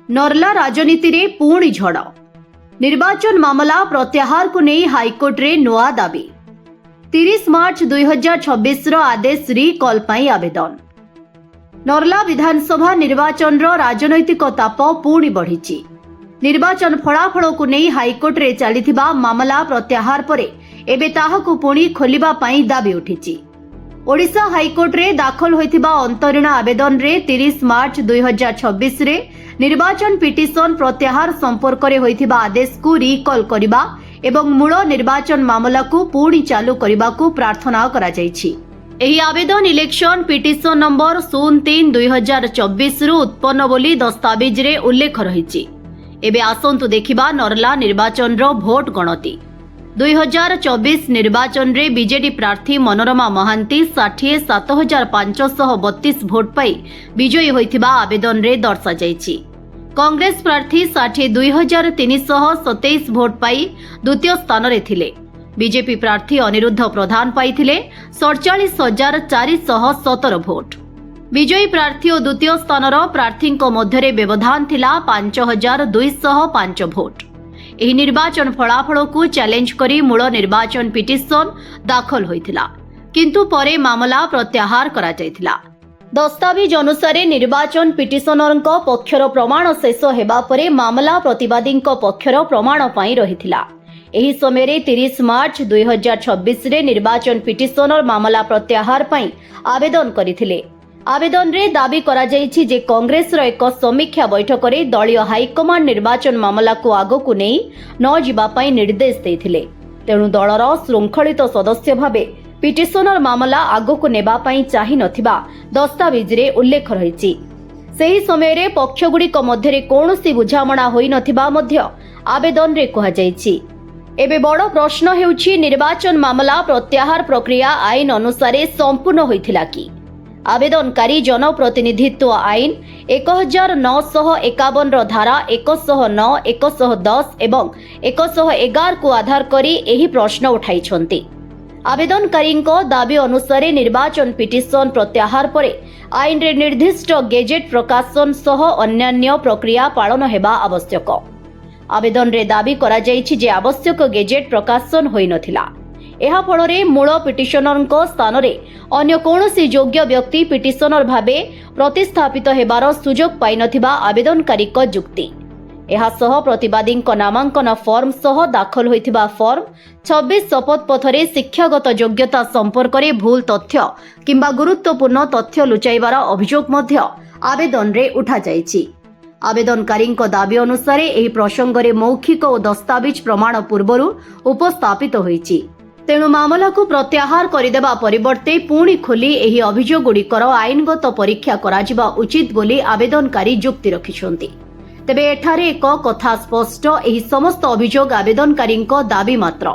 नर्ला राजनीति रे पुणी झड़ निर्वाचन मामला प्रत्याहार को नहीं हाईकोर्ट रे नुआ दाबी 30 मार्च 2026 आदेश रिकॉल पाई आवेदन। नर्ला विधानसभा निर्वाचन रो राजनैतिक ताप पुणी बढ़ी। निर्वाचन फलाफल को नहीं हाईकोर्ट रे चलीथिबा मामला प्रत्याहार परे एबे ताहाकु पुणी खोलिबा पाई दाबी उठिछि। ओडिशा हाईकोर्ट रे दाखल होइथिबा अंतरीण आवेदन रे 30 मार्च 2026 रे निर्वाचन पिटिशन प्रत्याहार संपर्क रे होइथिबा आदेश को रिकॉल करिबा एवं मूल निर्वाचन मामला को पुणी चालू करिबा को प्रार्थना करा जायछि। एही आवेदन इलेक्शन पिटिशन नंबर 03/2024 रु उत्पन्न बोली दस्तावेज रे उल्लेख रहिछि। एबे आसंतु देखिबा नर्ला निर्वाचन रो भोट गणति। 2024 निर्वाचन रे बीजेडी प्रार्थी मनोरमा महांती 60,7532 भोट पाई विजयी होइथिबा आवेदन रे दर्शा जायछि। कांग्रेस प्रार्थी 62,327 भोट पाई द्वितीय स्थान रे थिले। बीजेपी प्रार्थी अनिरुद्ध प्रधान पाइथिले 47,417 भोट। विजयी प्रार्थी और द्वितीय स्थान प्रार्थी मध्य व्यवधान थिला 5,205 भोट। एही निर्वाचन फलाफल को चैलेंज करी मूल निर्वाचन पिटिशन दाखल होइथिला, किंतु परे मामला प्रत्याहार करा जायथिला। दस्तावेज अनुसार निर्वाचन पिटिशनरଙ୍କ पक्षर प्रमाण शेष हेबा परे मामला प्रतिवादी पक्षर प्रमाण पाई रहिथिला। एही समय 30 मार्च 2026 रे निर्वाचन पिटिशनर मामला प्रत्याहार पाई आवेदन करिथिले। आवेदन रे दाबी करा जायछि जे कांग्रेस रो एक समीक्षा बैठक रे दलीय हाईकमांड निर्वाचन मामला को आगो को नहीं न जिबा पाई निर्देश देथिले। तेणु दलर श्रृंखलित सदस्य भाबे पिटिशनर मामला आगो को नेबा पाई चाहि नथिबा दस्तावेज रे उल्लेख रहिछि। सेही समय रे पक्षगुडी को मध्य रे कोनोसी बुझामणा होई नथिबा मध्य आवेदन रे कहा जायछि। एबे बड़ प्रश्न हेउछि निर्वाचन मामला प्रत्याहार प्रक्रिया आईन अनुसार संपूर्ण होइथिला कि? आवेदनकारी जनप्रतिनिधित्व आईन 1951 रो धारा 109, 110 एवं 111 को आधार करी एही प्रश्न उठाइछन्ति। आवेदनकारी दाबी अनुसार निर्वाचन पिटिशन प्रत्याहार परे आईन रे निर्दिष्ट गेजेट प्रकाशन सह अन्यान्य प्रक्रिया पालन हेबा आवश्यक। आवेदन रे दाबी करा जायछि जे आवश्यक गेजेट प्रकाशन होई नथिला। एहा फଳରେ मूल पिटिशनर स्थान रे अन्य कोनोसी योग्य व्यक्ति पिटिशनर भाबे प्रतिस्थापित हेबार सुजोग पाई नथिबा आवेदनकारी जुक्ति। एहा सह प्रतिवादी नामांकन फॉर्म सह दाखल होइथिबा फॉर्म 26 शपथ पथरे शिक्षागत योग्यता संपर्क रे भूल तथ्य किंबा गुरुत्वपूर्ण तथ्य लुचाइबार अभियोग मध्य आवेदन रे उठा जायछि। आवेदनकारी दाबी अनुसार एही प्रसंग रे मौखिक और दस्तावेज प्रमाण पूर्वरु उपस्थापित होइछि। तेणु मामला को प्रत्याहार करदेवा परिवर्ते पुणी खोली एही अभियोग गुड़िकर आईनगत परीक्षा कराजिबा उचित बोली आवेदनकारी जुक्ति रखिछन्ति। तेबे एठारे एक कथा स्पष्ट, एही समस्त अभियोग आवेदनकारी दाबी मात्र।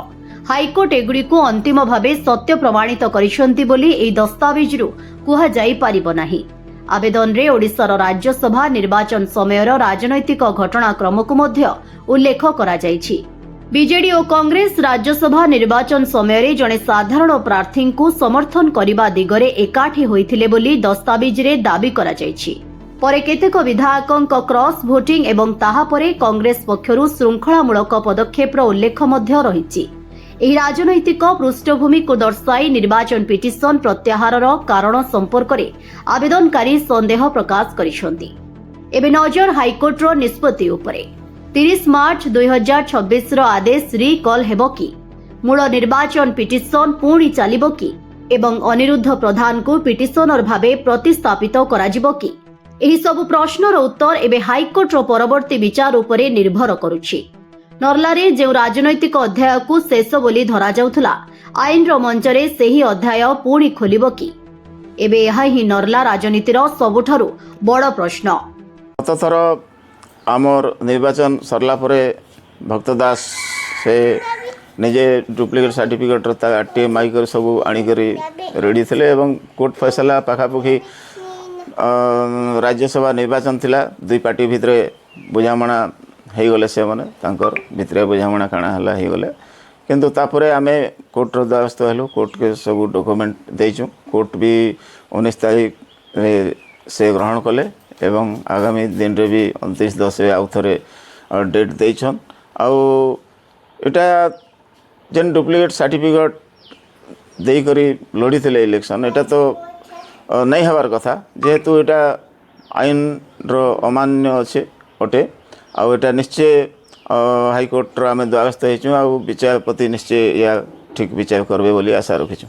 हाईकोर्ट एगुड़िको अंतिम भावे सत्य प्रमाणित करिछन्ति बोली एही दस्तावेजरु कुहा जाई पारिबो नाही। आवेदन रे ओडिशार राज्यसभा निर्वाचन समयर राजनैतिक घटनाक्रम को मध्य उल्लेख करा जायछि। बीजेडी और कांग्रेस राज्यसभा निर्वाचन समय जड़े साधारण प्रार्थी को समर्थन करने दिगरे एकाठी होइथिले बोली दस्तावेज रे दाबी करा जायछि। परे केतेक विधायकों क्रॉस भोटिंग एवं ताहा परे कांग्रेस पक्षरु श्रृंखलामूलक पदक्षेप उल्लेख मध्य रहिछि। एही राजनैतिक पृष्ठभूमि को दर्शाई निर्वाचन पिटिशन प्रत्याहार कारण संपर्क रे आवेदनकारी संदेह प्रकाश करिसंति। एबे नजर हाईकोर्ट रो निष्पत्ति उपरे। 30 मार्च 2026 आदेश रिकॉल हेबो कि? मूल निर्वाचन पिटिशन पुणी चलिबो कि? एवं अनिरुद्ध प्रधान को पिटिशनर भाबे प्रतिस्थापित कराजिबो कि? एही सब प्रश्नर उत्तर एबे हाईकोर्ट रो परवर्ती विचार उपरे निर्भर करुछि। नर्ला रे जे राजनैतिक अध्याय को शेष बोली धरा जाउथला, आईन रो मंचरे सेही अध्याय पुणी खोलिबो कि? एबे एहा ही नर्ला राजनीतिर सबुठारु बड़ प्रश्न। आमर निर्वाचन सरला परे भक्त दास से निजे डुप्लिकेट सर्टिफिकेट आरटीए माइक सब आनिकरी रेडी थे एवं कोर्ट फैसला पाखापाखि राज्यसभा निर्वाचन थिला। दुई पार्टी भितर बुझामणा हो गले से माने तांकर भितर बुझामणा काଣା हला हो गले, किंतु तापरे आमे कोर्ट रो द्वारस्थ हेलु। कोर्ट के सब डॉक्यूमेंट देइछु। कोर्ट भी 19 तारीख से ग्रहण कले एवं आगामी दिन रे भी 29/10 आउ थे डेट देछन आउ एटा जेन डुप्लीकेट सर्टिफिकेट देई करी लड़ी थे इलेक्शन एटा तो नहीं हबार कथा जेहेतु एटा आईन रो अमान्य अच्छे अटे आउ एटा निश्चय हाईकोर्ट आम द्वारस्थ हो विचारपति निश्चय या ठीक विचार करबे बोली आशा रखीचु।